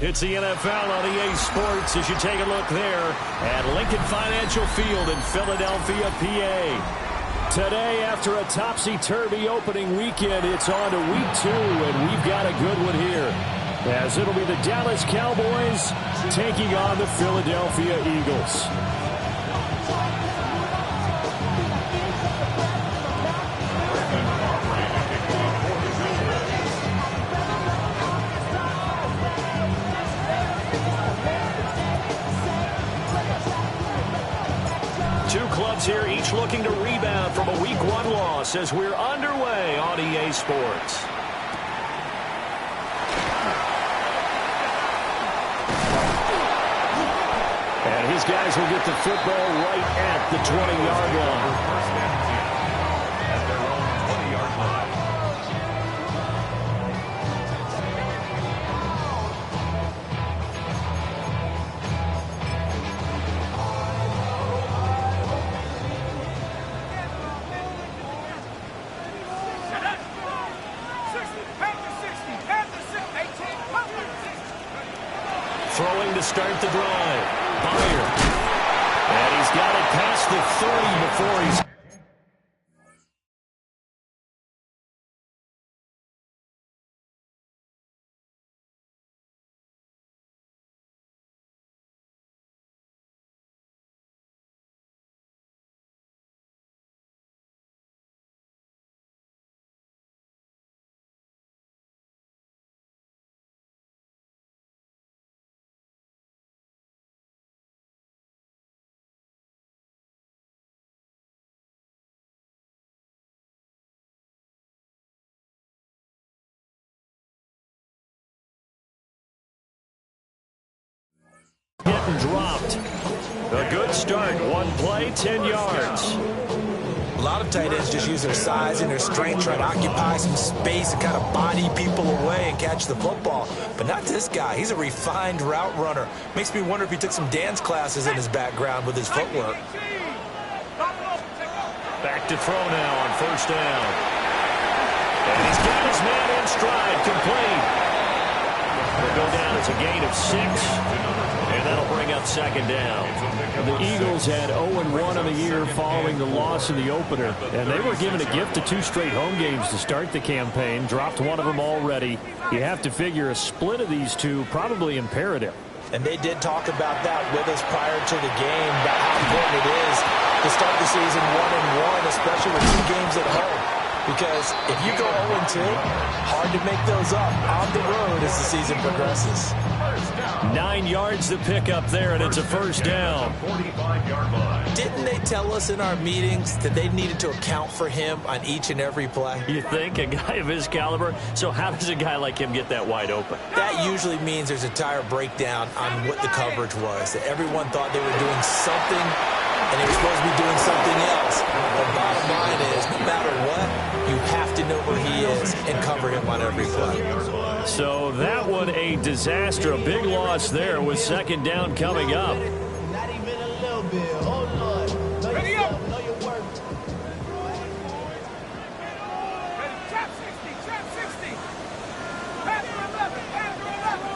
It's the NFL on EA Sports as you take a look there at Lincoln Financial Field in Philadelphia, PA. Today, after a topsy-turvy opening weekend, it's on to week 2, and we've got a good one here, as it'll be the Dallas Cowboys taking on the Philadelphia Eagles. Two clubs here, each looking to rebound from a Week 1 loss as we're underway on EA Sports. And his guys will get the football right at the 20-yard line. At their own 20-yard line. Throwing to start the drive. Byer. And he's got it past the 30 before he's... Getting dropped. A good start. One play, 10 yards. A lot of tight ends just use their size and their strength, try to occupy some space and kind of body people away and catch the football. But not this guy. He's a refined route runner. Makes me wonder if he took some dance classes in his background with his footwork. Back to throw now on first down. And he's got his man in stride, complete. Will go down as a gain of 6. And that'll bring up second down. The Eagles had 0-1 on the year following the loss in the opener. And they were given a gift of 2 straight home games to start the campaign. Dropped one of them already. You have to figure a split of these two probably imperative. And they did talk about that with us prior to the game, about how important it is to start the season 1-1, especially with 2 games at home. Because if you go 0-2, hard to make those up on the road as the season progresses. 9 yards to pick up there, and it's a first down. Didn't they tell us in our meetings that they needed to account for him on each and every play? You think? A guy of his caliber? So how does a guy like him get that wide open? That usually means there's a entire breakdown on what the coverage was. That everyone thought they were doing something, and they were supposed to be doing something else. The bottom line is, no matter what, you have to know where he is and cover him on every play. So that one a disaster. A big loss there with second down coming up. Not even a little bit. Oh, Lord. Ready up. Know your work. Ready. Trap 60. Trap 60. Panther 11. Panther 11.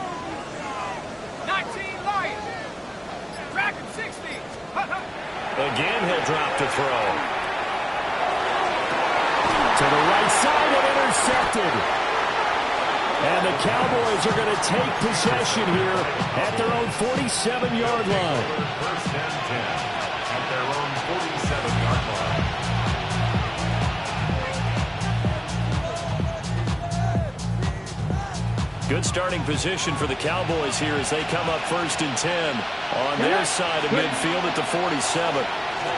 19 Lions. Dragon 60. Again, he'll drop to throw. To the right side and intercepted. And the Cowboys are going to take possession here at their own 47-yard line. First and 10 at their own 47-yard line. Good starting position for the Cowboys here as they come up first and 10 on their side of midfield at the 47.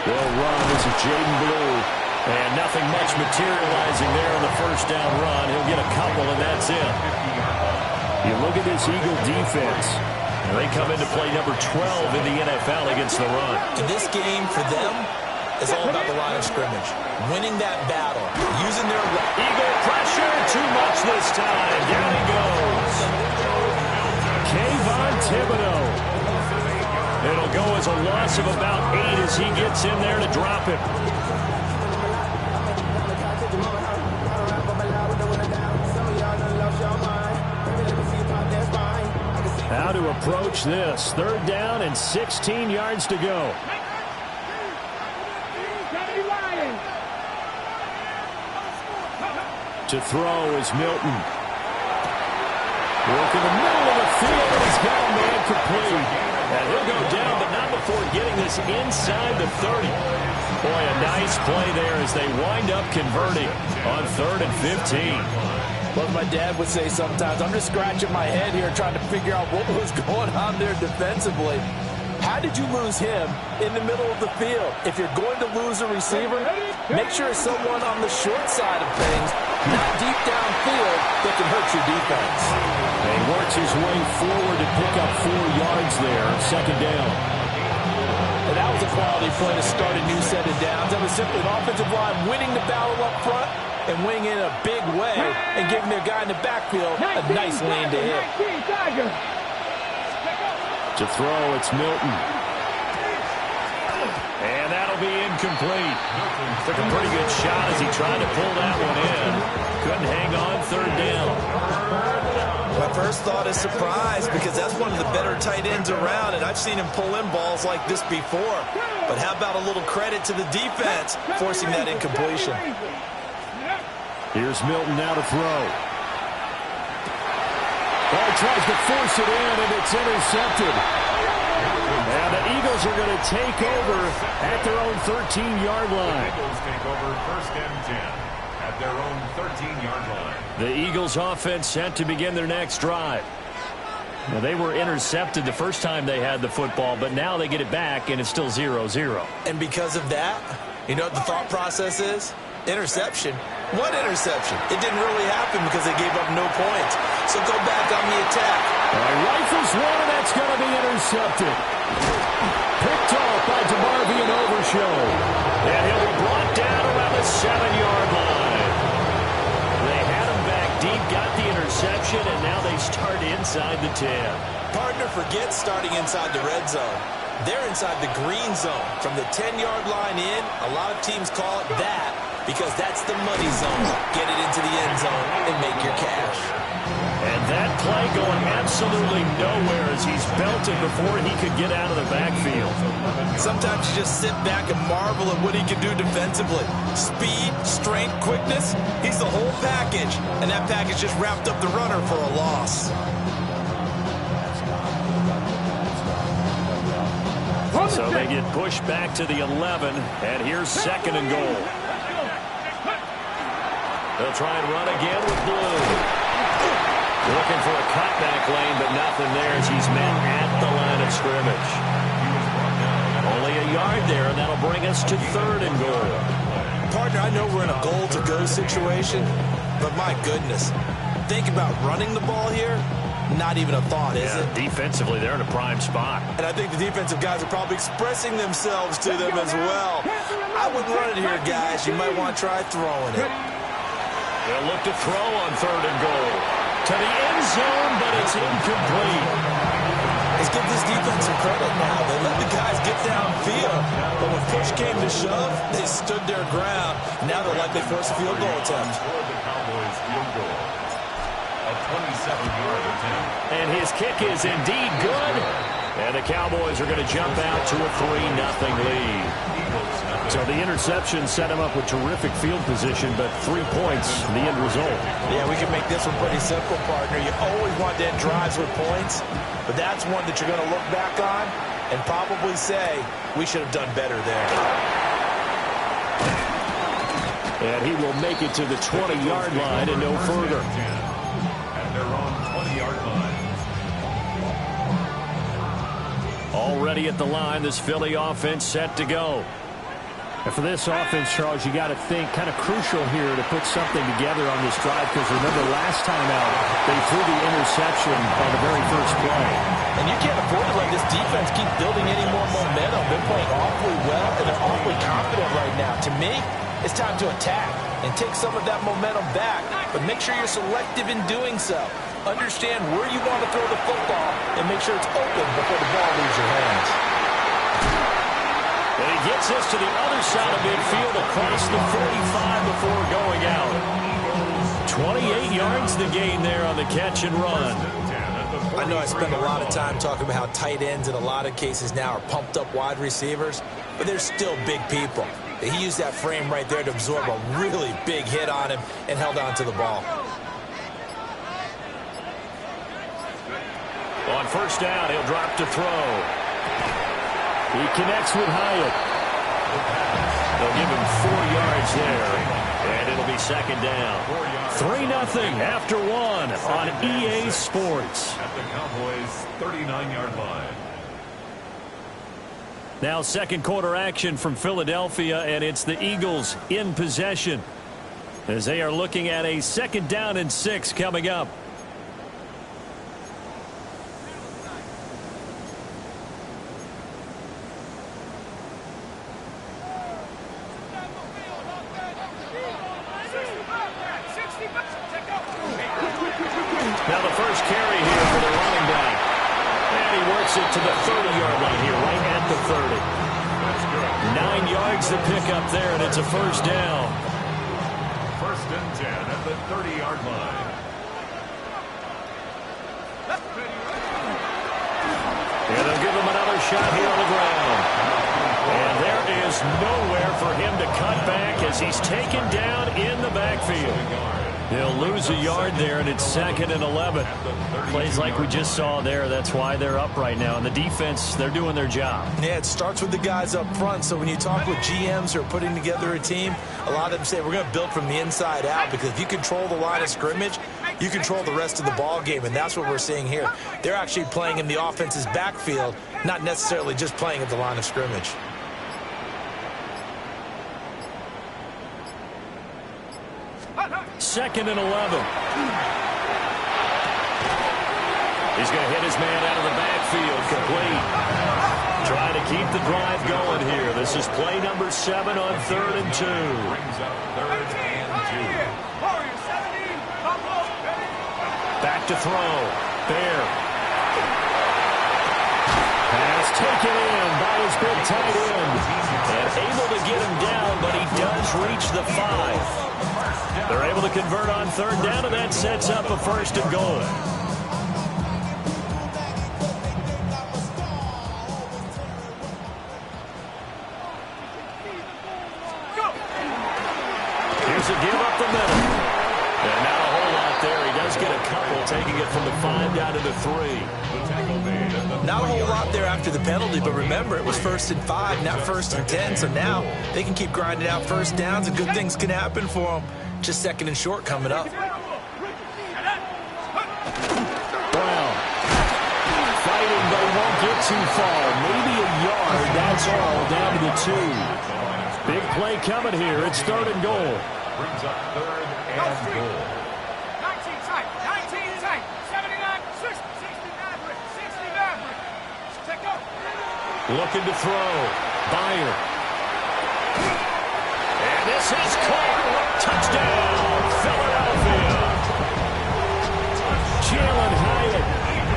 They'll run. This is Jaden Blue. And nothing much materializing there on the first down run. He'll get a couple, and that's it. You look at this Eagle defense. And they come into play number 12 in the NFL against the run. And this game for them is all about the line of scrimmage. Winning that battle. Using their... Eagle pressure. Too much this time. Down he goes. Kayvon Thibodeaux. It'll go as a loss of about 8 as he gets in there to drop it. How to approach this. 3rd down and 16 yards to go. To throw is Milton. Work in the middle of the field, and he's got a man complete. And he'll go down, but not before getting this inside the 30. Boy, a nice play there as they wind up converting on 3rd and 15. Well, my dad would say sometimes, I'm just scratching my head here trying to figure out what was going on there defensively. How did you lose him in the middle of the field? If you're going to lose a receiver, make sure it's someone on the short side of things, not deep downfield, that can hurt your defense. And he works his way forward to pick up 4 yards there, 2nd down. And that was a quality play to start a new set of downs. That was simply an offensive line winning the battle up front and winning in a big way and giving their guy in the backfield a nice lane to hit. To throw, it's Milton. And that'll be incomplete. Took a pretty good shot as he tried to pull that one in. Couldn't hang on, 3rd down. My first thought is surprise because that's one of the better tight ends around, and I've seen him pull in balls like this before. But how about a little credit to the defense forcing that incompletion? Here's Milton now to throw. Oh, he tries to force it in, and it's intercepted. And the Eagles are going to take over at their own 13-yard line. Eagles take over 1st and 10 at their own 13-yard line. The Eagles offense set to begin their next drive. Now, they were intercepted the first time they had the football, but now they get it back, and it's still 0-0. And because of that, you know what the thought process is? Interception. What interception? It didn't really happen because they gave up no points. So go back on the attack. Rifles one, and that's going to be intercepted. Picked off by DeMarvion Overshow. And he'll be brought down around the 7-yard line. They had him back deep, got the interception, and now they start inside the 10. Partner forgets starting inside the red zone. They're inside the green zone. From the 10-yard line in, a lot of teams call it that because that's the money zone. Get it into the end zone and make your cash. And that play going absolutely nowhere as he's belted before he could get out of the backfield. Sometimes you just sit back and marvel at what he can do defensively. Speed, strength, quickness, he's the whole package. And that package just wrapped up the runner for a loss. So they get pushed back to the 11, and here's 2nd and goal. They'll try and run again with Blue. Looking for a cutback lane, but nothing there as he's met at the line of scrimmage. Only a yard there, and that'll bring us to 3rd and goal. Partner, I know we're in a goal-to-go situation, but my goodness, think about running the ball here. Not even a thought, is it? Defensively, they're in a prime spot. And I think the defensive guys are probably expressing themselves to them as well. I wouldn't run it here, guys. You might want to try throwing it. They'll look to throw on 3rd and goal. To the end zone, but it's incomplete. Let's give this defense some credit now. They let the guys get downfield, but when push came to shove, they stood their ground. Now they're likely force a field goal attempt. Toward the Cowboys field goal. A 27-yard attempt. And his kick is indeed good. And the Cowboys are going to jump out to a 3-0 lead. So the interception set him up with terrific field position, but 3 points, the end result. Yeah, we can make this one pretty simple, partner. You always want to end drives with points, but that's one that you're going to look back on and probably say, we should have done better there. And he will make it to the 20-yard line and no further. At their own 20-yard line. Already at the line, this Philly offense set to go. And for this offense, Charles, you got to think kind of crucial here to put something together on this drive because remember last time out, they threw the interception on the very first play. And you can't afford to let this defense keep building any more momentum. They're playing awfully well, and they're awfully confident right now. To me, it's time to attack and take some of that momentum back, but make sure you're selective in doing so. Understand where you want to throw the football and make sure it's open before the ball leaves your hands. And he gets us to the other side of midfield across the 45 before going out. 28 yards the gain there on the catch and run. I know I spend a lot of time talking about how tight ends in a lot of cases now are pumped up wide receivers, but they're still big people. He used that frame right there to absorb a really big hit on him and held on to the ball. On first down, he'll drop to throw. He connects with Hyatt. They'll give him 4 yards there, and it'll be second down. 3-0 after 1 on EA Sports. At the Cowboys' 39-yard line. Now second quarter action from Philadelphia, and it's the Eagles in possession as they are looking at a 2nd down and 6 coming up. Now the first carry here for the running back. And he works it to the 30-yard line here, right at the 30. 9 yards to pick up there, and it's a first down. 1st and 10 at the 30-yard line. And they'll give him another shot here on the ground. And there is nowhere for him to cut back as he's taken down in the backfield. They'll lose a yard there, and it's 2nd and 11. Plays like we just saw there. That's why they're up right now. And the defense, they're doing their job. Yeah, it starts with the guys up front. So when you talk with GMs who are putting together a team, a lot of them say we're going to build from the inside out, because if you control the line of scrimmage, you control the rest of the ball game, and that's what we're seeing here. They're actually playing in the offense's backfield, not necessarily just playing at the line of scrimmage. Second and 11. He's going to hit his man out of the backfield, complete. Trying to keep the drive going here. This is play number 7 on 3rd and 2. Brings up 3rd and 2. Back to throw. Bear. Pass taken in by his big tight end. And able to get him down, but he does reach the 5. They're able to convert on 3rd down, and that sets up a 1st and goal. Here's a give up the middle. And not a whole lot there. He does get a couple, taking it from the 5 down to the 3. Not a whole lot there after the penalty, but remember, it was 1st and 5, not 1st and 10, so now they can keep grinding out 1st downs, and good things can happen for them. Just 2nd and short coming up. Brown. Fighting, but he won't get too far. Maybe a yard, that's all, down to the 2. Big play coming here. It's 3rd and goal. Brings up 3rd and goal. 19 tight, 19 tight, 79, 60, 69, 60, take go. Looking to throw. Byer. And this is caught. Touchdown, Philadelphia. Jalen Hyatt,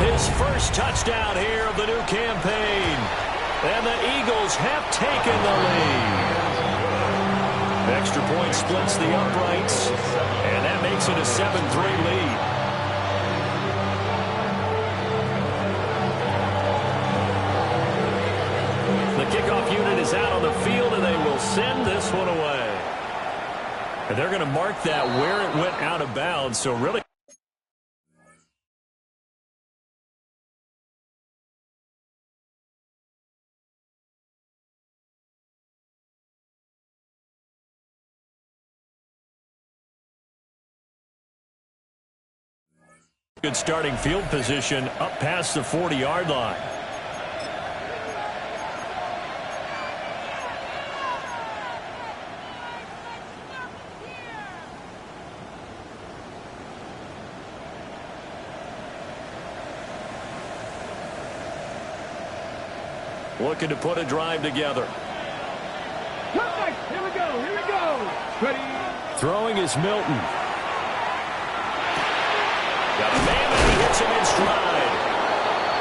his first touchdown here of the new campaign. And the Eagles have taken the lead. Extra point splits the uprights, and that makes it a 7-3 lead. The kickoff unit is out on the field, and they will send this one away. And they're going to mark that where it went out of bounds, so really good starting field position up past the 40-yard line. Looking to put a drive together. Here we go, here we go. Ready? Throwing is Milton. Got a man, and he hits him in stride.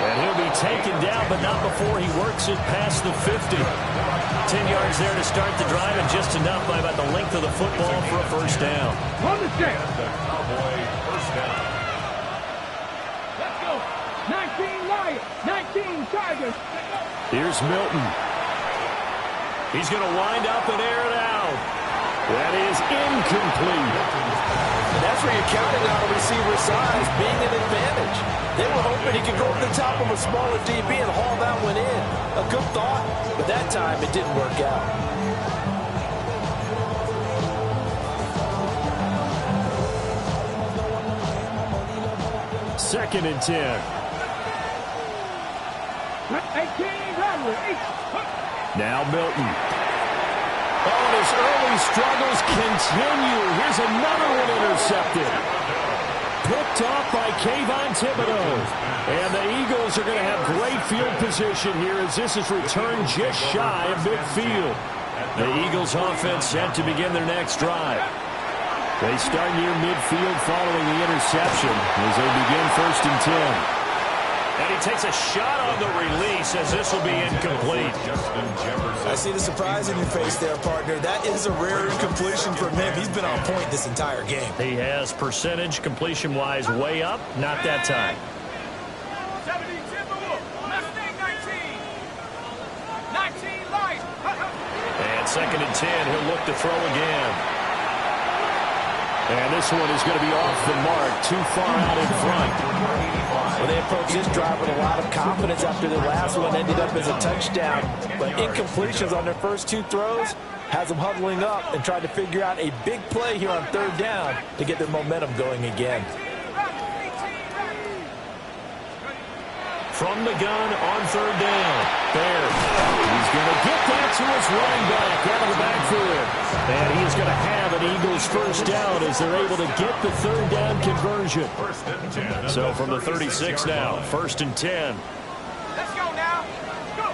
And he'll be taken down, but not before he works it past the 50. 10 yards there to start the drive, and just enough by about the length of the football for a first down. On the check. The Cowboy 1st down. Let's go. 9 Here's Milton. He's going to wind up and air it out. That is incomplete. And that's where you're counting on a receiver's size being an advantage. They were hoping he could go over the top of a smaller DB and haul that one in. A good thought, but that time it didn't work out. Second and 10. Now Milton. Oh, and his early struggles continue. Here's another one intercepted. Picked off by Kayvon Thibodeaux. And the Eagles are going to have great field position here as this is returned just shy of midfield. The Eagles offense set to begin their next drive. They start near midfield following the interception as they begin 1st and 10. And he takes a shot on the release as this will be incomplete. I see the surprise in your face there, partner. That is a rare incompletion from him. He's been on point this entire game. He has percentage completion-wise way up. Not that time. 70 Timberwolf. Mustang 19. 19 light. And 2nd and 10. He'll look to throw again. And this one is going to be off the mark, too far out in front. Well, they approached this drive with a lot of confidence after the last one ended up as a touchdown. But incompletions on their first 2 throws has them huddling up and trying to figure out a big play here on 3rd down to get their momentum going again. From the gun on 3rd down. Bear. He's going to get that to his running back out of the backfield. And he is going to have an Eagles 1st down as they're able to get the 3rd down conversion. So from the 36 now, 1st and 10. Let's go now. Go.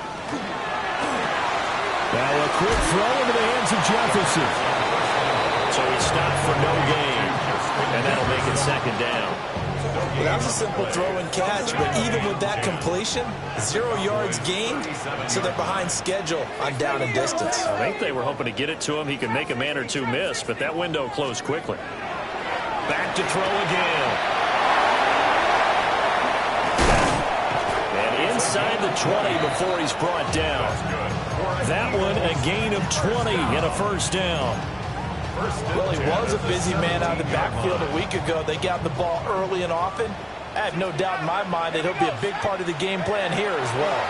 Now a quick throw into the hands of Jefferson. So he stopped for no gain. And that'll make it 2nd down. Well, that was a simple throw and catch, but even with that completion, 0 yards gained, so they're behind schedule on down and distance. I think they were hoping to get it to him. He could make a man or 2 miss, but that window closed quickly. Back to throw again. And inside the 20 before he's brought down. That one a gain of 20 and a 1st down. Well, he was a busy man out of the backfield a week ago. They got the ball early and often. I have no doubt in my mind that he'll be a big part of the game plan here as well.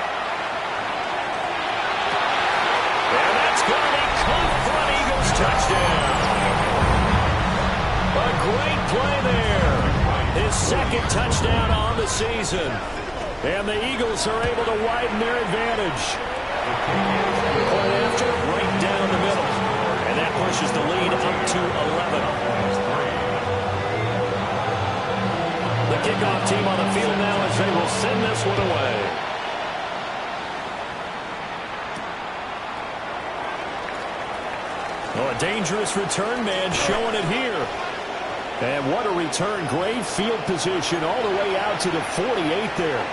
And that's going to be caught for an Eagles touchdown. A great play there. His 2nd touchdown on the season. And the Eagles are able to widen their advantage. Point after, right down the middle. And that pushes the lead up to 11. The kickoff team on the field now as they will send this one away. Oh, a dangerous return man showing it here. And what a return. Great field position all the way out to the 48 there.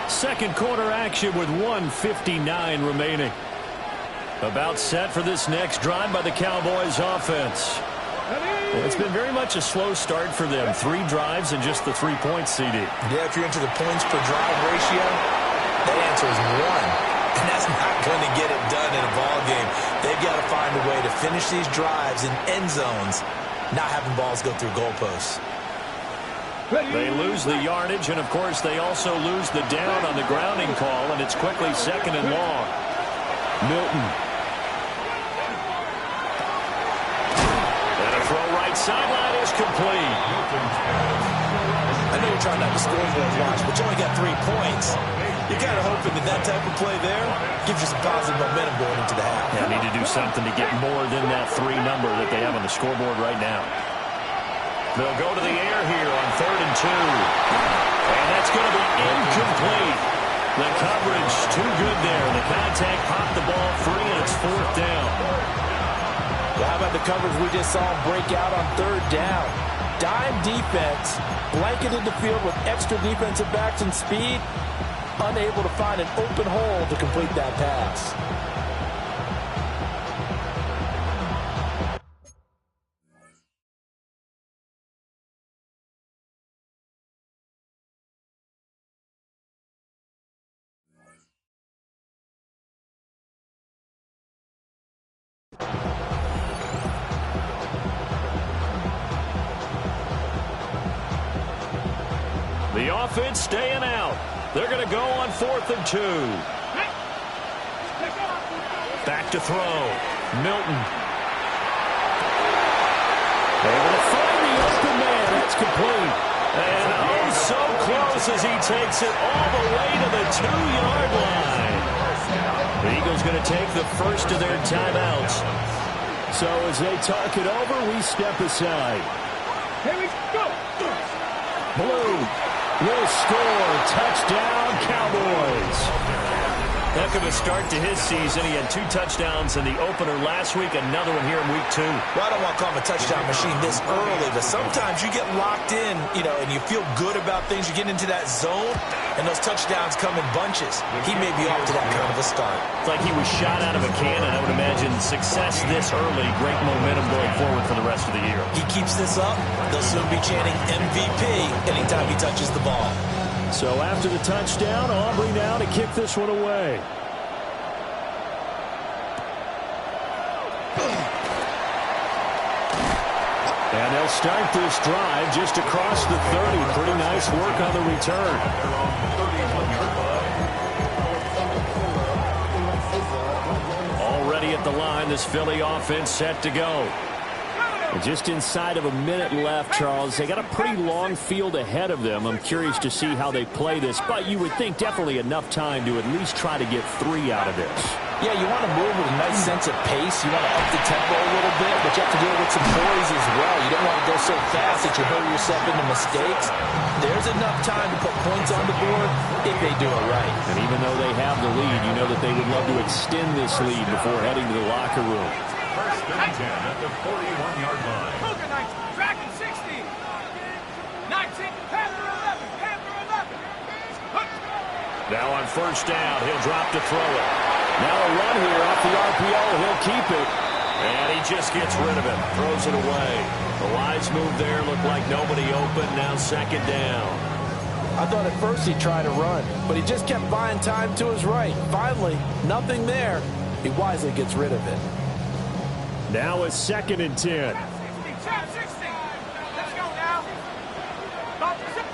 2nd quarter action with 1:59 remaining. About set for this next drive by the Cowboys offense. Well, it's been very much a slow start for them. 3 drives and just the 3 points, CD. Yeah, if you're into the points per drive ratio, that answer is 1. And that's not going to get it done in a ball game. They've got to find a way to finish these drives in end zones, not having balls go through goalposts. They lose the yardage, and of course they also lose the down on the grounding call, and it's quickly 2nd and long. Milton. And a throw right sideline is complete. I know you're trying not to score more watch, but you only got 3 points. You're kind of hoping that that type of play there gives you some positive momentum going into the half. Yeah, need to do something to get more than that 3 number that they have on the scoreboard right now. They'll go to the air here on 3rd and 2. And that's going to be incomplete. The coverage too good there. The contact popped the ball free, and it's 4th down. Well, how about the coverage we just saw him break out on 3rd down? Dime defense, blanketed the field with extra defensive backs and speed, unable to find an open hole to complete that pass. offense staying out. They're going to go on 4th and 2. Back to throw. Milton. Able to find the open man. That's complete. And oh, so close as he takes it all the way to the 2-yard line. The Eagles going to take the first of their timeouts. So as they talk it over, we step aside. Here we go. Blue will score. Touchdown, Cowboys. Heck of a start to his season. He had 2 touchdowns in the opener last week, another one here in week 2. Well, I don't want to call him a touchdown machine this early, but sometimes you get locked in, and you feel good about things. You get into that zone, and those touchdowns come in bunches. He may be off to that kind of a start. It's like he was shot out of a cannon. I would imagine success this early, great momentum going forward for the rest of the year. He keeps this up, they'll soon be chanting MVP anytime he touches the ball. So after the touchdown, Aubrey now to kick this one away. And they'll start this drive just across the 30. Pretty nice work on the return. Already at the line, this Philly offense set to go. Just inside of a minute left, Charles. They got a pretty long field ahead of them. I'm curious to see how they play this, but you would think definitely enough time to at least try to get 3 out of this. Yeah, you want to move with a nice sense of pace. You want to up the tempo a little bit, but you have to do it with some poise as well. You don't want to go so fast that you hurry yourself into mistakes. There's enough time to put points on the board if they do it right. And even though they have the lead, you know that they would love to extend this lead before heading to the locker room. First and 10 at the 41-yard line. Cougar 19, Dragon 16. 19, Panther 11, Panther 11. Now on first down, he'll drop to throw it. Now a run here off the RPO. He'll keep it. And he just gets rid of it. Throws it away. The wise move there. Looked like nobody open. Now 2nd down. I thought at first he'd try to run, but he just kept buying time to his right. Finally, nothing there. He wisely gets rid of it. Now a 2nd and 10. Trap 60. Let's go now.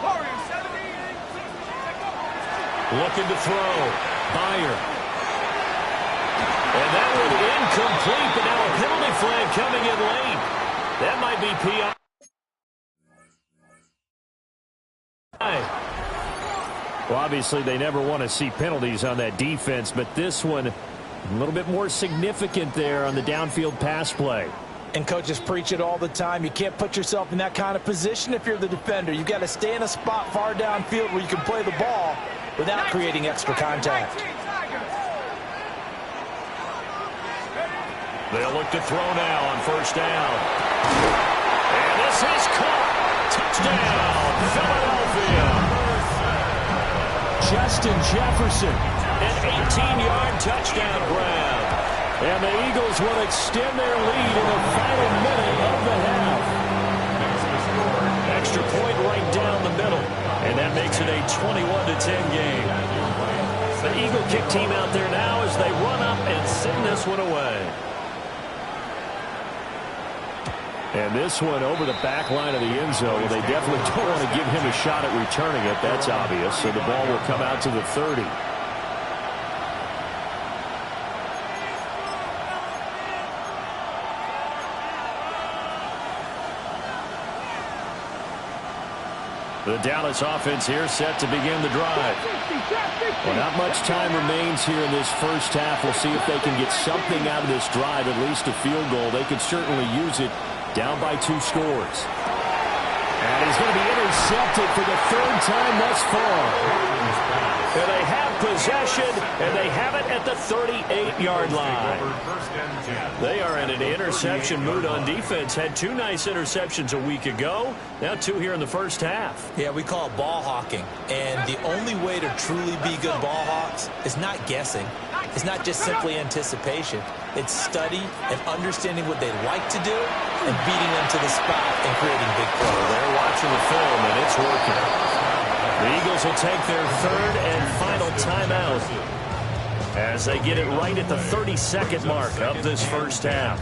Warriors 17. Looking to throw. Byer. And that one incomplete, but now a penalty flag coming in late. That might be PI. Well, obviously they never want to see penalties on that defense, but this one a little bit more significant there on the downfield pass play. And coaches preach it all the time. You can't put yourself in that kind of position if you're the defender. You've got to stay in a spot far downfield where you can play the ball without creating extra contact. They'll look to throw now on first down. And this is caught. Touchdown, Philadelphia. Justin Jefferson. An 18-yard touchdown grab. And the Eagles will extend their lead in the final minute of the half. Extra point right down the middle. And that makes it a 21-10 game. The Eagle kick team out there now as they run up and send this one away. And this one over the back line of the end zone. Well, they definitely don't want to give him a shot at returning it. That's obvious. So the ball will come out to the 30. The Dallas offense here set to begin the drive. Well, not much time remains here in this first half. We'll see if they can get something out of this drive, at least a field goal. They could certainly use it down by 2 scores. And he's going to be intercepted for the 3rd time thus far. And they have possession, and they have it at the 38-yard line. They are in an interception mood on defense. Had 2 nice interceptions a week ago. Now 2 here in the first half. Yeah, we call it ball hawking. And the only way to truly be good ball hawks is not guessing. It's not just simply anticipation. It's study and understanding what they like to do and beating them to the spot and creating big plays. They're watching the film, and it's working. The Eagles will take their 3rd and final timeout as they get it right at the 32nd mark of this first half.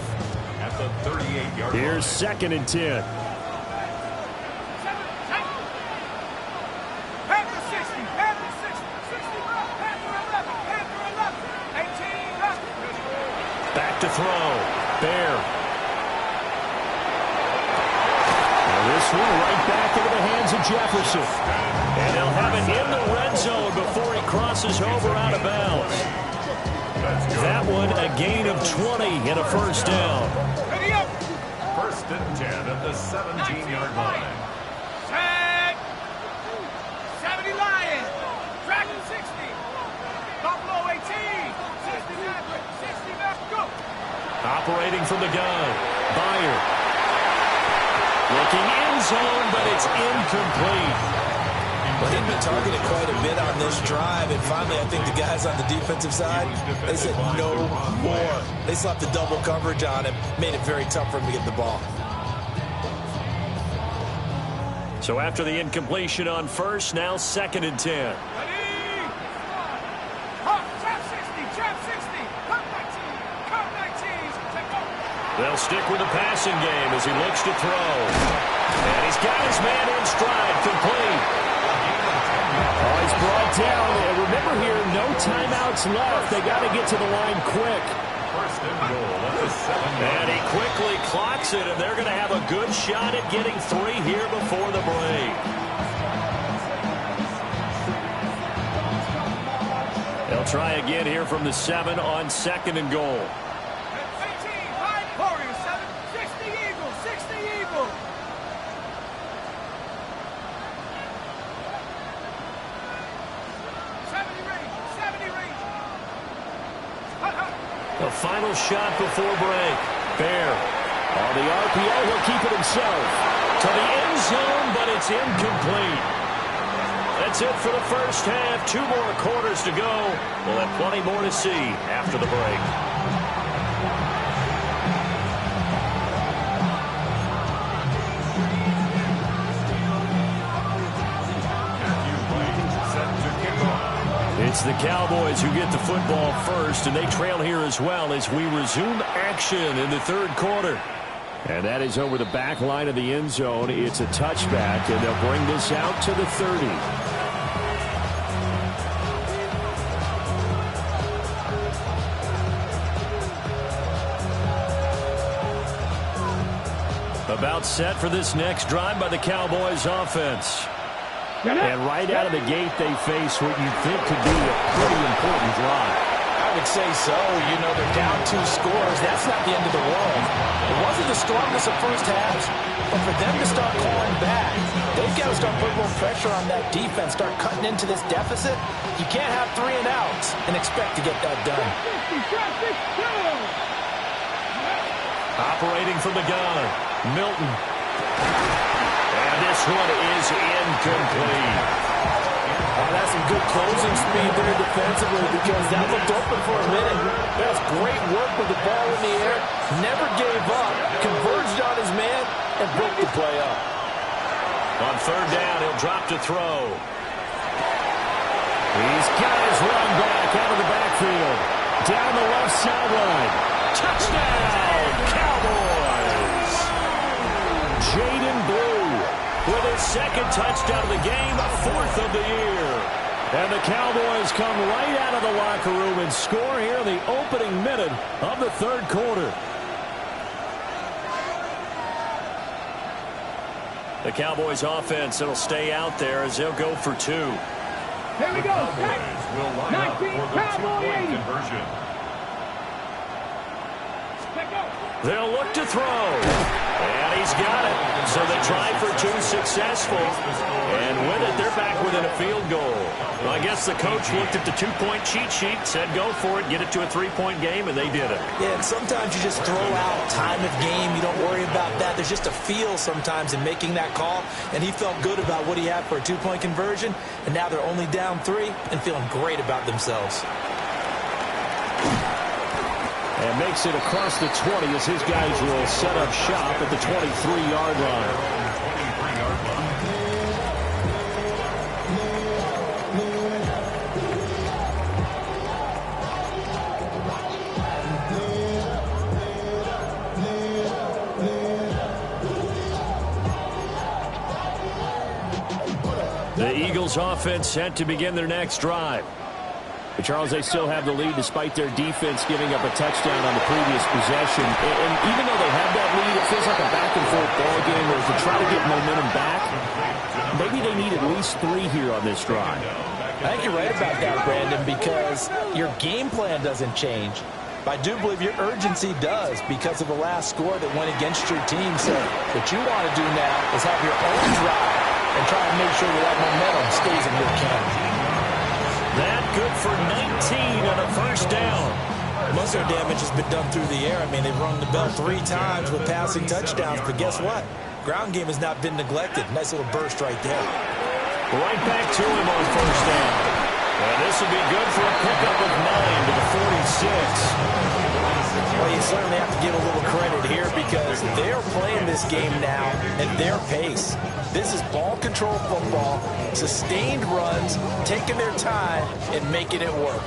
At the 38-yard line. Here's 2nd and 10. to throw. Bear. This one right back into the hands of Jefferson. And they'll have it in the red zone before he crosses over out of bounds. That one a gain of 20 and a first down. Ready up. 1st and 10 at the 17-yard line. Set. 70 Lions. Dragon 60. Buffalo 18. 60 Maverick. 60 Maverick. Go. Operating from the gun. Beyer. Looking in zone, but it's incomplete. Well, he'd been targeted quite a bit on this drive, and finally I think the guys on the defensive side, they said no more. They slapped the double coverage on him, made it very tough for him to get the ball. So after the incompletion on first, now 2nd and 10. Ready. Hop. Trap 60. Trap 60. Come 19. Come 19. Take over. They'll stick with the passing game as he looks to throw. And he's got his man in stride, complete. Oh, he's brought down. And remember here, no timeouts left. They got to get to the line quick. 1st and goal at the 7-yard And he quickly clocks it, and they're going to have a good shot at getting 3 here before the break. They'll try again here from the 7 on 2nd and goal. 18. High Warriors 7. 60 Eagles. 60 Eagles. The final shot before break. Bear. On the RPO, he'll keep it himself. To the end zone, but it's incomplete. That's it for the first half. 2 more quarters to go. We'll have plenty more to see after the break. It's the Cowboys who get the football first, and they trail here as well as we resume action in the 3rd quarter. And that is over the back line of the end zone. It's a touchback, and they'll bring this out to the 30. About set for this next drive by the Cowboys offense. And right out of the gate, they face what you think could be a pretty important drive. I would say so. You know, they're down 2 scores. That's not the end of the world. It wasn't the strongest of first halves, but for them to start clawing back, they've got to start putting more pressure on that defense, start cutting into this deficit. You can't have 3 and outs and expect to get that done. Operating from the gun, Milton. And this one is incomplete. That's some good closing speed there defensively because that looked open for a minute. That's great work with the ball in the air. Never gave up. Converged on his man and broke the play up. On 3rd down, he'll drop to throw. He's got his run back out of the backfield. Down the left sideline. Touchdown, Cowboys! Jaden Blue with his 2nd touchdown of the game, 4th of the year. And the Cowboys come right out of the locker room and score here in the opening minute of the 3rd quarter. The Cowboys offense, it'll stay out there as they'll go for 2. Here we go. Cowboys will line up for the 2-point conversion. They'll look to throw. And he's got it. So they try for 2 successful. And with it, they're back within a field goal. Well, I guess the coach looked at the 2-point cheat sheet, said go for it, get it to a 3-point game, and they did it. Yeah, and sometimes you just throw out time of game. You don't worry about that. There's just a feel sometimes in making that call. And he felt good about what he had for a 2-point conversion. And now they're only down 3 and feeling great about themselves. And makes it across the 20 as his guys will set up shop at the 23-yard line. The Eagles offense set to begin their next drive. But, Charles, they still have the lead despite their defense giving up a touchdown on the previous possession. And even though they have that lead, it feels like a back-and-forth ball game where to try to get momentum back, maybe they need at least 3 here on this drive. I think you're right about that, Brandon, because your game plan doesn't change. I do believe your urgency does because of the last score that went against your team. So what you want to do now is have your own drive and try to make sure that momentum stays in your camp. That good for 19 on a first down. Most of their damage has been done through the air. I mean, they've rung the bell 3 times with passing touchdowns, but guess what? Ground game has not been neglected. Nice little burst right there. Right back to him on first down. And this will be good for a pickup of 9 to the 46. Well, you certainly have to give a little credit here because they're playing this game now at their pace. This is ball control football, sustained runs, taking their time, and making it work.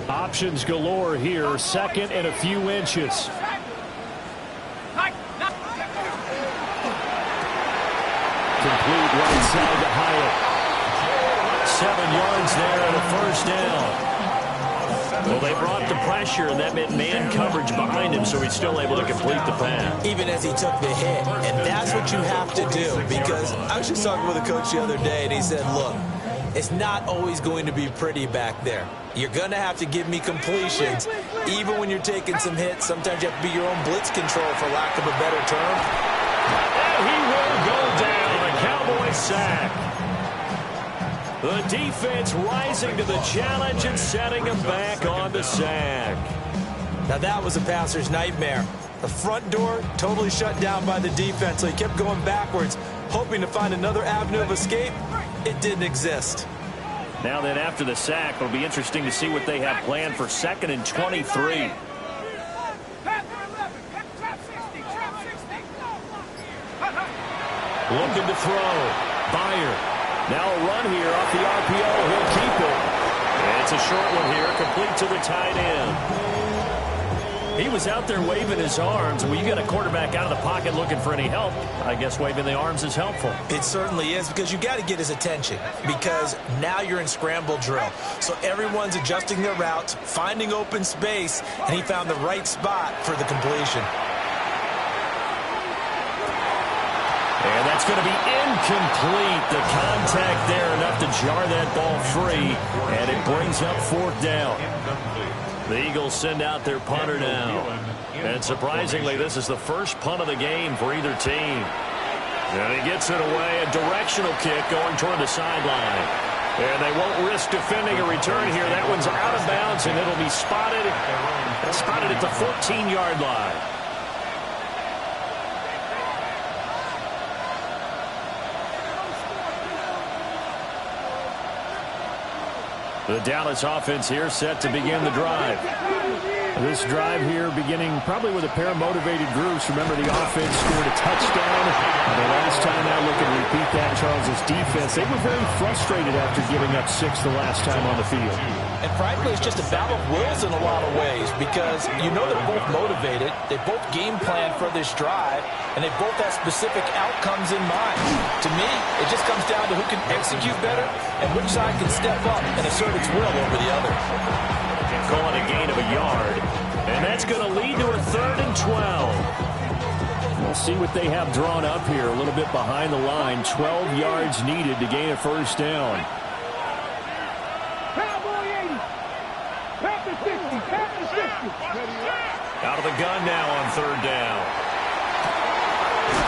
Options galore here, second and a few inches. Complete right side to Hyatt. 7 yards there and a first down. Well, they brought the pressure, and that meant man coverage behind him, so he's still able to complete the pass. Even as he took the hit, and that's what you have to do, because I was just talking with a coach the other day, and he said, look, it's not always going to be pretty back there. You're going to have to give me completions, even when you're taking some hits. Sometimes you have to be your own blitz control, for lack of a better term. And he will go down, a Cowboy sack. The defense rising to the challenge and setting him back on the sack. Now that was a passer's nightmare. The front door totally shut down by the defense, so he kept going backwards, hoping to find another avenue of escape. It didn't exist. Now then, after the sack, it'll be interesting to see what they have planned for 2nd and 23. Looking to throw. Byer. Now a run here off the RPO. He'll keep it. It's a short one here, complete to the tight end. He was out there waving his arms. Well, you got a quarterback out of the pocket looking for any help. I guess waving the arms is helpful. It certainly is, because you got to get his attention, because now you're in scramble drill. So everyone's adjusting their routes, finding open space, and he found the right spot for the completion. And that's going to be incomplete. The contact there enough to jar that ball free, and it brings up 4th down. The Eagles send out their punter now. And surprisingly, this is the first punt of the game for either team. And he gets it away, a directional kick going toward the sideline. And they won't risk defending a return here. That one's out of bounds, and it'll be spotted at the 14-yard line. The Dallas offense here set to begin the drive. This drive here beginning probably with a pair of motivated groups. Remember, the offense scored a touchdown. And the last time I look and repeat that, Charles' defense, they were very frustrated after giving up 6 the last time on the field. And frankly, it's just a battle of wills in a lot of ways, because you know they're both motivated. They both game plan for this drive, and they both have specific outcomes in mind. To me, it just comes down to who can execute better and which side can step up and assert its will over the other. Calling a gain of a yard, and that's going to lead to a 3rd and 12. We'll see what they have drawn up here, a little bit behind the line. 12 yards needed to gain a first down. Out of the gun now on 3rd down.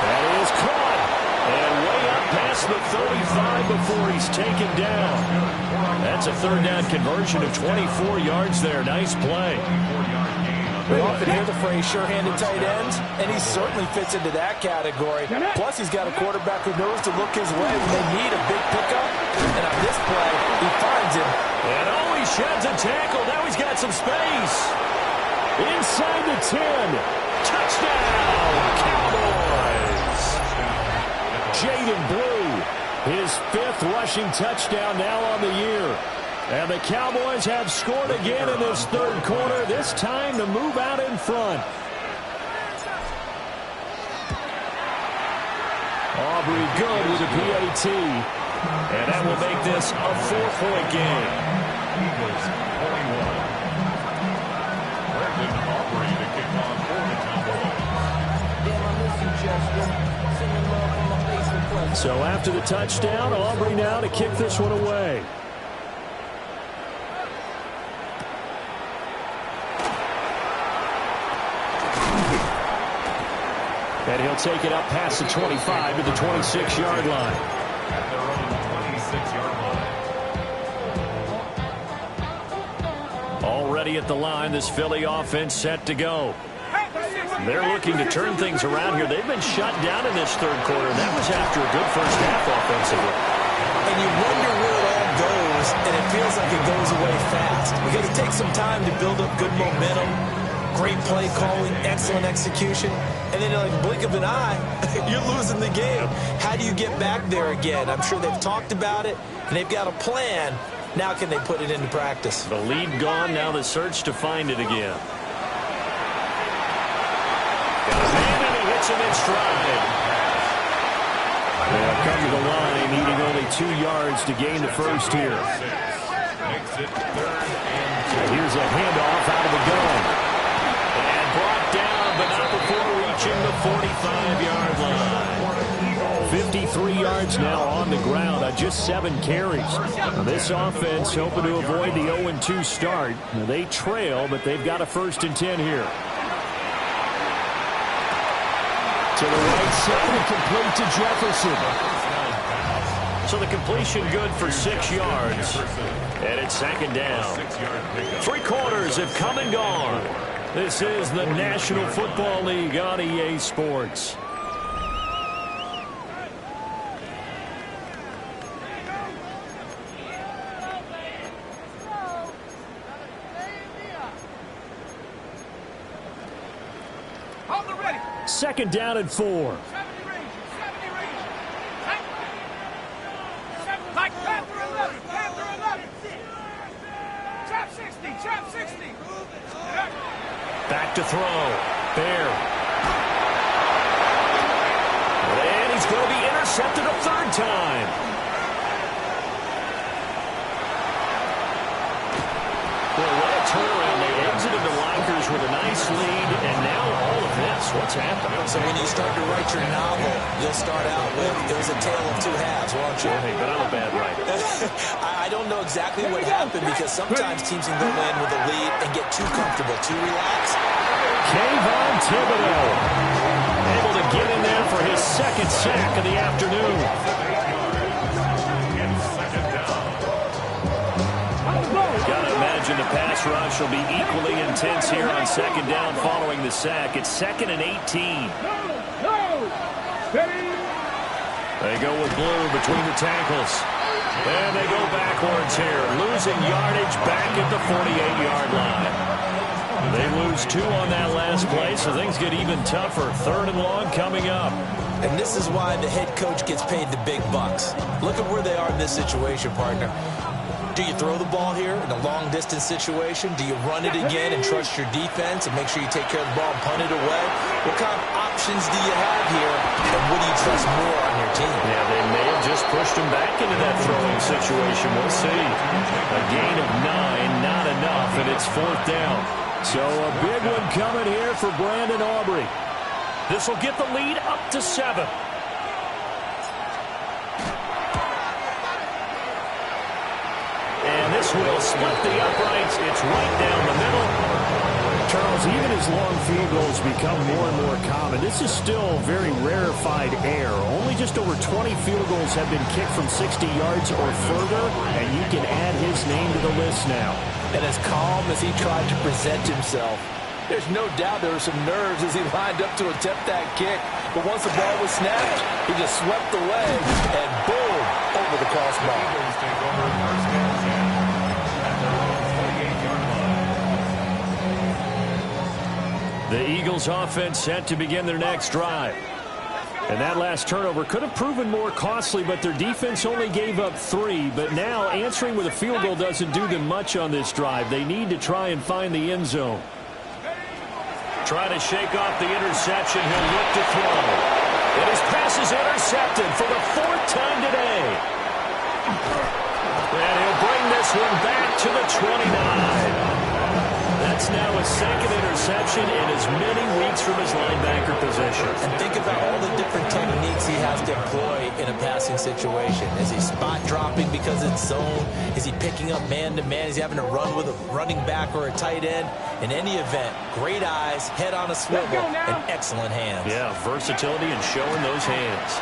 That is caught. And way up past the 35 before he's taken down. That's a 3rd down conversion of 24 yards there. Nice play. We often hear the phrase sure-handed tight ends, and he certainly fits into that category. Plus, he's got a quarterback who knows to look his way when they need a big pickup. And on this play, he finds him. And he sheds a tackle. Now he's got some space. Inside the 10. Touchdown, Cowboys. Jaden Blue, his 5th rushing touchdown now on the year. And the Cowboys have scored again in this 3rd quarter, this time to move out in front. Aubrey good with a PAT. And that will make this a 4-point game. Eagles 41. Brandon Aubrey to kick off for the Cowboys. Damn, I miss you, Justin. Sending love from the Facebook question. So after the touchdown, Aubrey now to kick this one away. And he'll take it up past the 25 to the 26-yard line. At their own 26-yard line. Already at the line, this Philly offense set to go. They're looking to turn things around here. They've been shut down in this third quarter. That was after a good first half offensively. And you wonder where it all goes, and it feels like it goes away fast because it takes some time to build up good momentum, great play calling, excellent execution, and then in the blink of an eye, you're losing the game. How do you get back there again? I'm sure they've talked about it, and they've got a plan. Now can they put it into practice? The lead gone, now the search to find it again. Got a man, and he hits him in stride. They'll come to the line, needing only 2 yards to gain the first here. Makes it 3rd and 2. Here's a handoff out of the gun. And brought down, but not before reaching the 45-yard line. 53 yards now on the ground on just 7 carries. Now this offense hoping to avoid the 0-2 start. Now they trail, but they've got a 1st and 10 here. To the right side and complete to Jefferson. So the completion good for 6 yards. And it's 2nd down. 3 quarters have come and gone. This is the National Football League on EA Sports. Second down and 4. Back to throw. Bear. And he's going to be intercepted a 3rd time. Well, what a turnaround. They exited the Lockers with a nice lead, and now all of this. What's happening? So when you start to write your novel, you'll start out with, it was a tale of 2 halves, won't you? Hey, but I'm a bad writer. I don't know exactly what happened because sometimes teams can go in with a lead and get too comfortable, too relaxed. Kayvon Thibodeau able to get in there for his 2nd sack of the afternoon. Got to imagine the pass rush will be equally intense here on 2nd down following the sack. It's 2nd and 18. They go with Blue between the tackles. And they go backwards here, losing yardage back at the 48-yard line. They lose 2 on that last play, so things get even tougher. 3rd and long coming up. And this is why the head coach gets paid the big bucks. Look at where they are in this situation, partner. Do you throw the ball here in a long-distance situation? Do you run it again and trust your defense and make sure you take care of the ball and punt it away? What kind of options do you have here, and what do you trust more on your team? Yeah, they may have just pushed him back into that throwing situation. We'll see. A gain of 9, not enough, and it's 4th down. So a big one coming here for Brandon Aubrey. This will get the lead up to 7. And this will split the uprights. It's right down the middle. Charles, even as long field goals become more and more common, this is still very rarefied air. Only just over 20 field goals have been kicked from 60 yards or further, and you can add his name to the list now. And as calm as he tried to present himself, there's no doubt there were some nerves as he lined up to attempt that kick. But once the ball was snapped, he just swept the leg and boom, over the crossbar. Eagles take over 1st and 10 at their own 48-yard line. The Eagles offense set to begin their next drive. And that last turnover could have proven more costly, but their defense only gave up 3. But now answering with a field goal doesn't do them much on this drive. They need to try and find the end zone. Try to shake off the interception. He'll look to throw. And his pass is intercepted for the 4th time today. And he'll bring this this one back to the 29. That's now his second interception in as many weeks from his linebacker position. And think about all the different techniques he has to employ in a passing situation. Is he spot dropping because it's zone? Is he picking up man-to-man? Is he having to run with a running back or a tight end? In any event, great eyes, head on a swivel, and excellent hands. Yeah, versatility and showing those hands.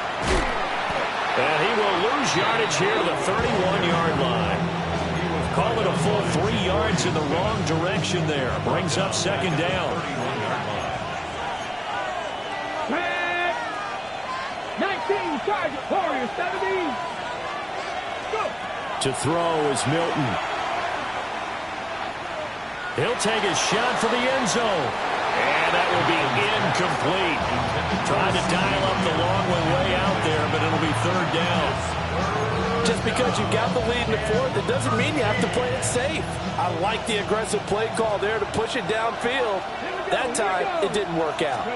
And he will lose yardage here to the 31-yard line. Call it a full 3 yards in the wrong direction there. Brings up second down. 19, Chargers, Warriors, 17. Go. To throw is Milton. He'll take a shot for the end zone. And that will be incomplete. Trying to dial up the long way out there, but it'll be third down. Just because you got the lead in the fourth, it doesn't mean you have to play it safe. I like the aggressive play call there to push it downfield. That time, it didn't work out.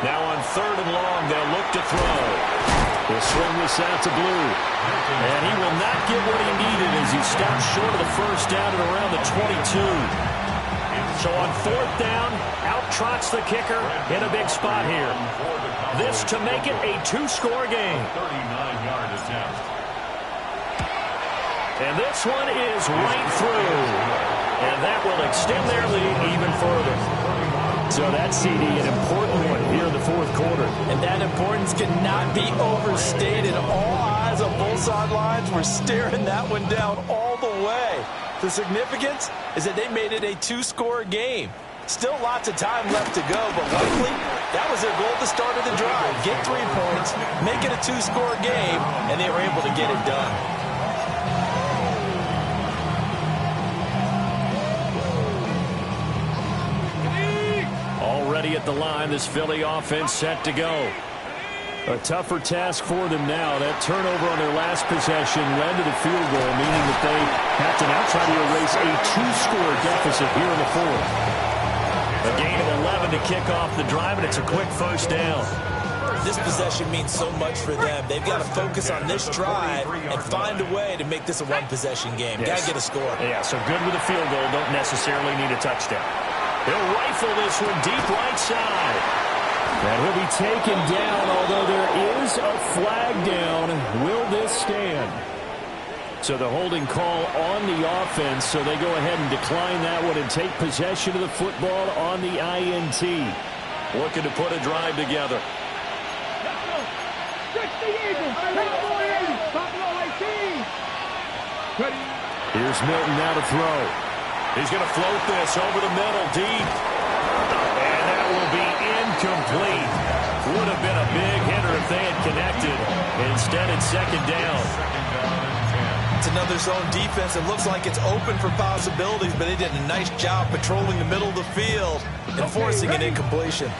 Now on third and long, they'll look to throw. He'll swing this out to Blue. And he will not get what he needed as he stops short of the first down at around the 22. So on fourth down, out trots the kicker in a big spot here. This to make it a 2-score game. 39-yard attempt. And this one is right through. And that will extend their lead even further. So that's, CD, an important one here in the fourth quarter. And that importance cannot be overstated. All eyes on both sidelines were staring that one down all the way. The significance is that they made it a 2-score game. Still lots of time left to go, but likely that was their goal at the start of the drive. Get 3 points, make it a 2-score game, and they were able to get it done. Already at the line, this Philly offense set to go. A tougher task for them now. That turnover on their last possession led to the field goal, meaning that they have to now try to erase a 2-score deficit here in the fourth. A gain of 11 to kick off the drive, and it's a quick first down. This possession means so much for them. They've got to focus on this drive and find a way to make this a one-possession game. Got to get a score. Yeah, so good with a field goal. Don't necessarily need a touchdown. He'll rifle this one deep right side. And he'll be taken down, although there is a flag down. Will this stand? So the holding call on the offense, so they go ahead and decline that one and take possession of the football on the INT. Looking to put a drive together. 60 Eagles, Cowboy 80, Buffalo 18. Ready. Here's Milton now to throw. He's going to float this over the middle deep. And that will be incomplete. Would have been a big hitter if they had connected. Instead, it's second down. It's another zone defense. It looks like it's open for possibilities, but they did a nice job patrolling the middle of the field and forcing an incompletion.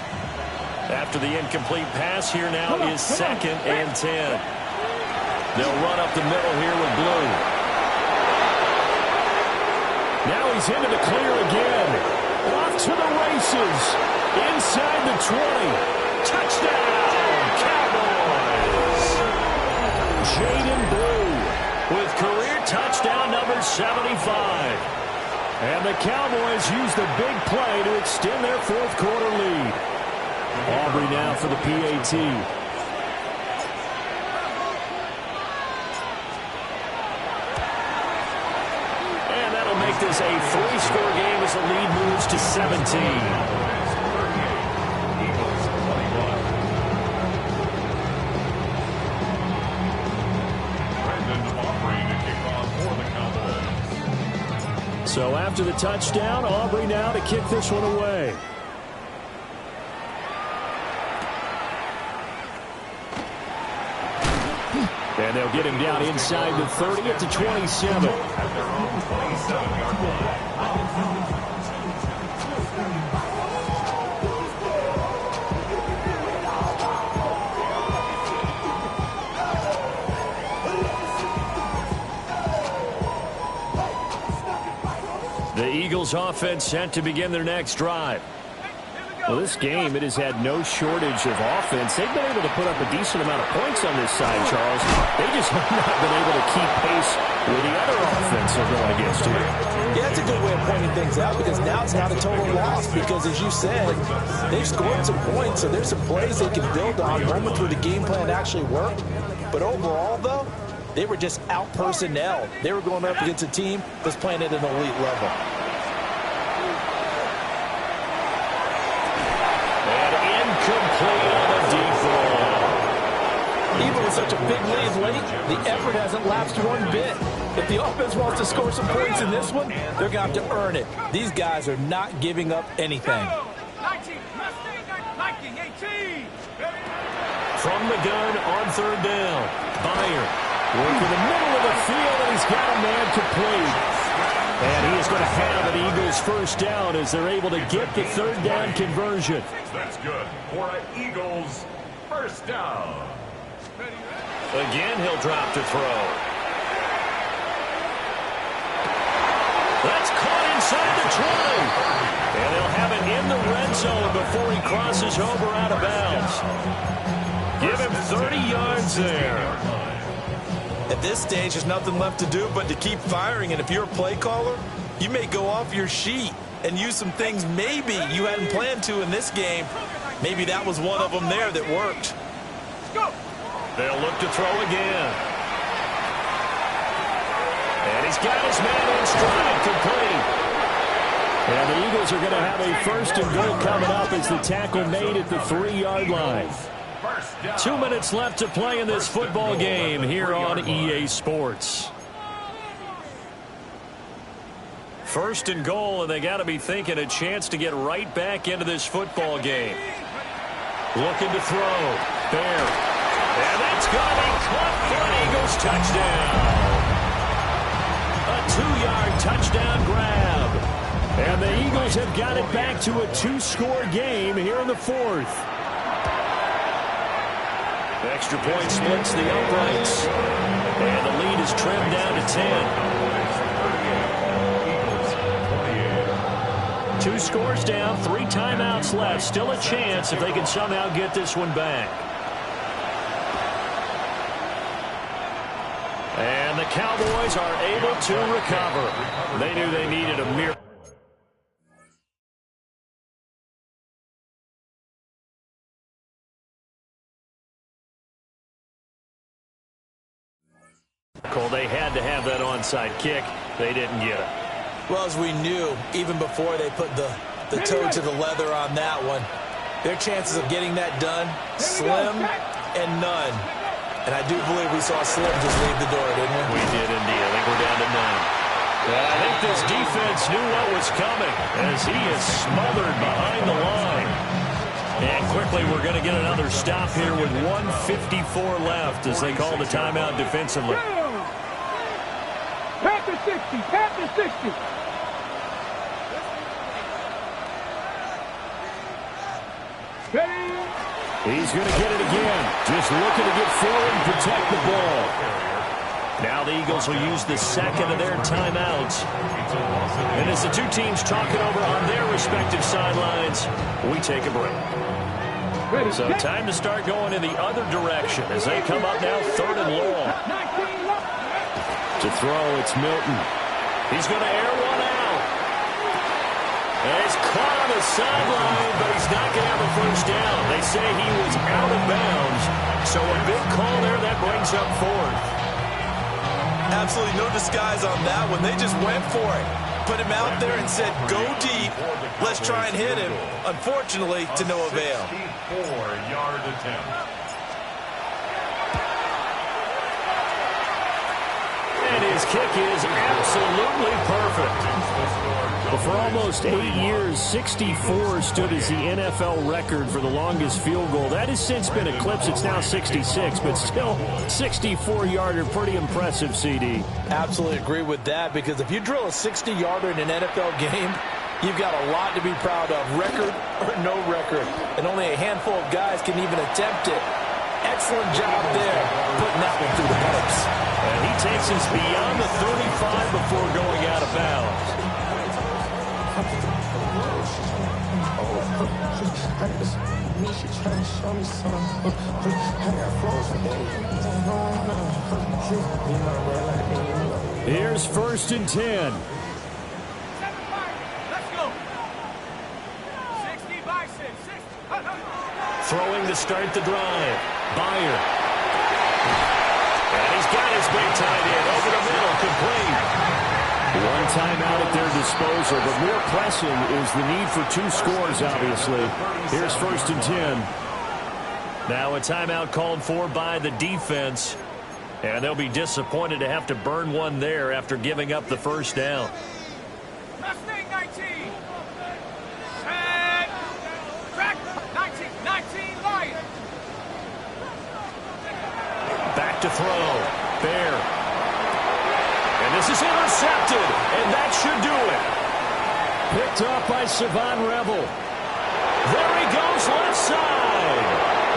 After the incomplete pass, here now is second and 10. They'll run up the middle here with Blue. Now he's into the clear again. Off to the races. Inside the 20. Touchdown, Cowboys. Jaden Blue with career touchdown number 75. And the Cowboys use the big play to extend their fourth quarter lead. Aubrey now for the PAT. Make this a 3-score game as the lead moves to 17. So after the touchdown, Aubrey now to kick this one away. And they'll get him down inside the 30 at the 27. The Eagles offense set to begin their next drive. Well, this game, it has had no shortage of offense. They've been able to put up a decent amount of points on this side, Charles. They just have not been able to keep pace with the other offense they're going against here. Yeah, that's a good way of pointing things out because now it's not a total loss because, as you said, they've scored some points, so there's some plays they can build on, moments where the game plan actually worked. But overall, though, they were just out-personnel. They were going up against a team that's playing at an elite level. Incomplete on a deep ball. Even with such a big lead late, the effort hasn't lapsed one bit. If the offense wants to score some points in this one, they're going to have to earn it. These guys are not giving up anything. From the gun on third down, Byer working the middle of the field, and he's got a man complete. And he is going to have an Eagles first down as they're able to get the third down conversion. That's good for an Eagles first down. Again, he'll drop to throw. That's caught inside the 20. And they'll have it in the red zone before he crosses over out of bounds. Give him 30 yards there. At this stage, there's nothing left to do but to keep firing. And if you're a play caller, you may go off your sheet and use some things maybe you hadn't planned to in this game. Maybe that was one of them there that worked. They'll look to throw again. And he's got his man in stride, complete. And the Eagles are going to have a first and goal coming up as the tackle made at the 3-yard line. 2 minutes left to play in this football game here on EA Sports. First and goal, and they got to be thinking a chance to get right back into this football game. Looking to throw. Bear. And that's going to be caught for an Eagles touchdown. A 2-yard touchdown grab. And the Eagles have got it back to a 2-score game here in the fourth. Extra point splits the uprights. And the lead is trimmed down to 10. 2 scores down, 3 timeouts left. Still a chance if they can somehow get this one back. And the Cowboys are able to recover. They knew they needed a miracle. They had to have that onside kick. They didn't get it. Well, as we knew, even before they put the toe to the leather on that one, their chances of getting that done, slim and none. And I do believe we saw Slim just leave the door, didn't we? We did indeed. I think we're down to none. I think this defense knew what was coming as he is smothered behind the line. And quickly we're going to get another stop here with 1:54 left as they call the timeout defensively. Panther 60, Panther 60. Ready? He's going to get it again. Just looking to get forward and protect the ball. Now the Eagles will use the second of their timeouts. And as the two teams talk it over on their respective sidelines, we take a break. So time to start going in the other direction as they come up now 3rd and long. To throw, it's Milton. He's going to air one out. And he's caught on the sideline, but he's not going to have a first down. They say he was out of bounds. So a big call there that brings up 4th. Absolutely no disguise on that one. They just went for it. Put him out there and said, go deep. Let's try and hit him. Unfortunately, to no avail. 4-yard attempt. And his kick is absolutely perfect. But for almost 8 years, 64 stood as the NFL record for the longest field goal. That has since been eclipsed. It's now 66, but still 64-yarder. Pretty impressive, CD. Absolutely agree with that, because if you drill a 60-yarder in an NFL game, you've got a lot to be proud of, record or no record. And only a handful of guys can even attempt it. Excellent job there, putting that one through the pipes. And he takes us beyond the 35 before going out of bounds. Me, she tryna show me something. I got flows for days. Here's 1st and 10. Let's go. 60 by 6. 60. Throwing to start the drive. Byer. And he's got his big tight end over the middle, complete. One timeout at their disposal, but more pressing is the need for 2 scores, obviously. Here's 1st and 10. Now a timeout called for by the defense. And they'll be disappointed to have to burn one there after giving up the first down. Mustang 19. And track 19. 19 Lions. Back to throw. Bear. And this is intercepted, and that should do it. Picked off by Savon Rebel. There he goes, left side.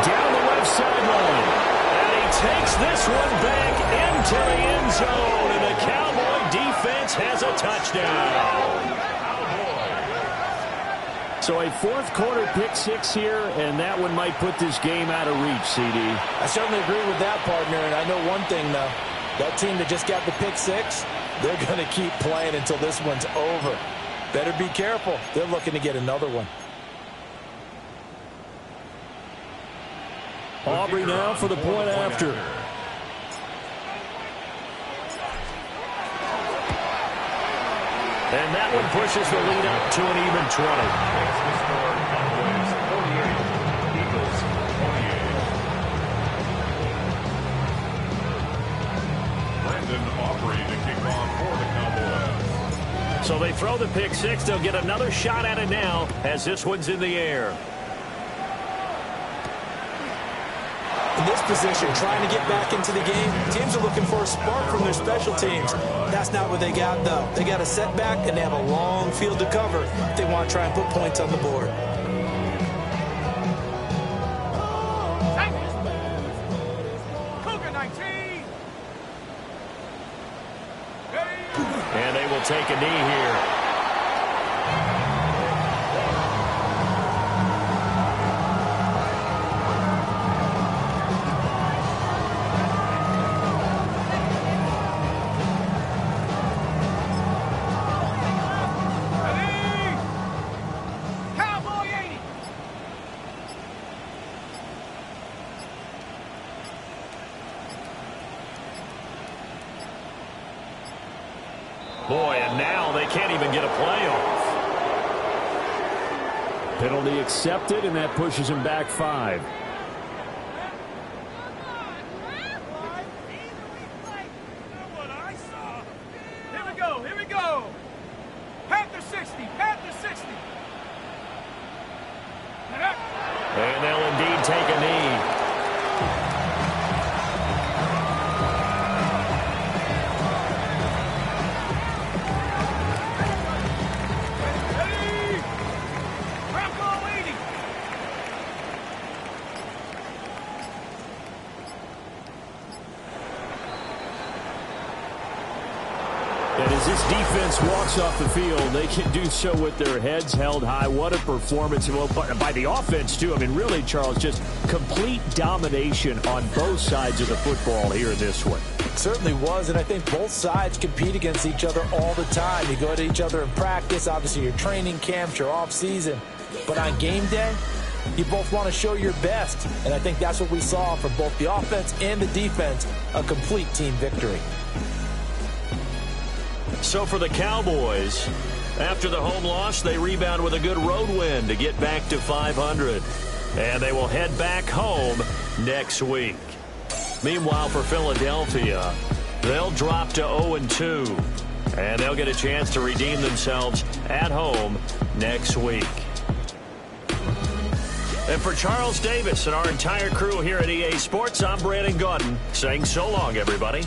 Down the left sideline. And he takes this one back into the end zone, and the Cowboy defense has a touchdown. So a 4th quarter pick 6 here, and that one might put this game out of reach, CD. I certainly agree with that, partner, and I know one thing, though. That team that just got the pick 6, they're going to keep playing until this one's over. Better be careful. They're looking to get another one. Aubrey now for the point after. And that one pushes the lead up to an even 20. So they throw the pick 6. They'll get another shot at it now as this one's in the air. In this position, trying to get back into the game, teams are looking for a spark from their special teams. That's not what they got, though. They got a setback, and they have a long field to cover if they want to try and put points on the board. Cougar 19. And they will take a knee here. Cowboy 80. Boy, and now they can't even get a playoff. Penalty accepted, and that pushes him back 5. Here we go. Here we go. Panther 60. Panther 60. And they'll indeed take a knee. Ready. Bronco 80. And as this defense walks off the field, they can do so with their heads held high. What a performance. Well, by the offense, too. I mean, really, Charles, just complete domination on both sides of the football here in this one. It certainly was, and I think both sides compete against each other all the time. You go at each other in practice, obviously your training camps, your off-season. But on game day, you both want to show your best. And I think that's what we saw from both the offense and the defense, a complete team victory. So for the Cowboys, after the home loss, they rebound with a good road win to get back to 500. And they will head back home next week. Meanwhile, for Philadelphia, they'll drop to 0-2. And they'll get a chance to redeem themselves at home next week. And for Charles Davis and our entire crew here at EA Sports, I'm Brandon Gaudin saying so long, everybody.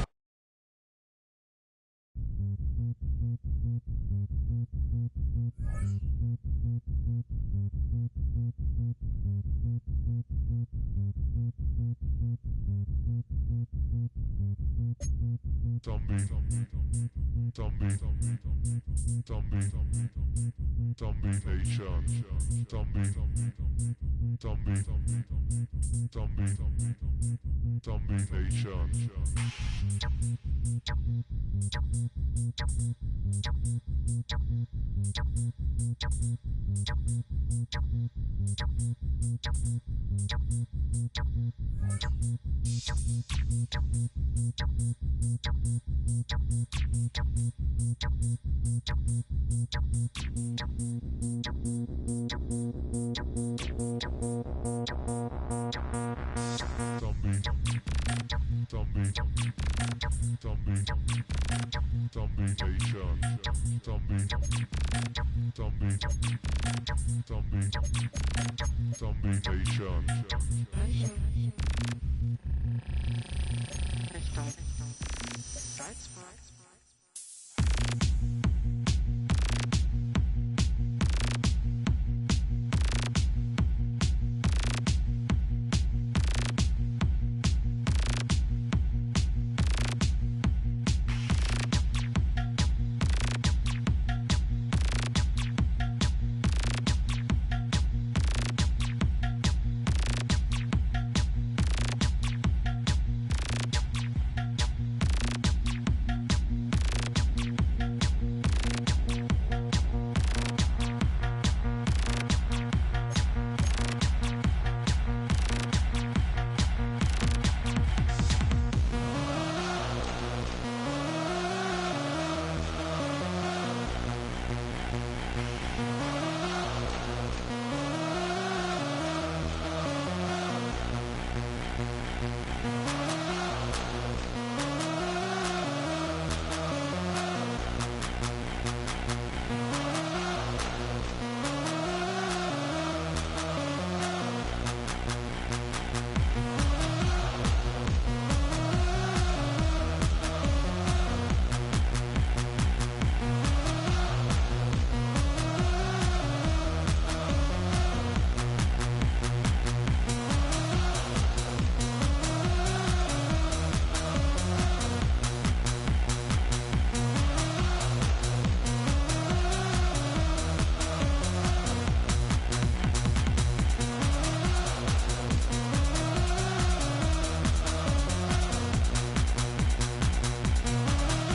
Zombie. Zombie Nation.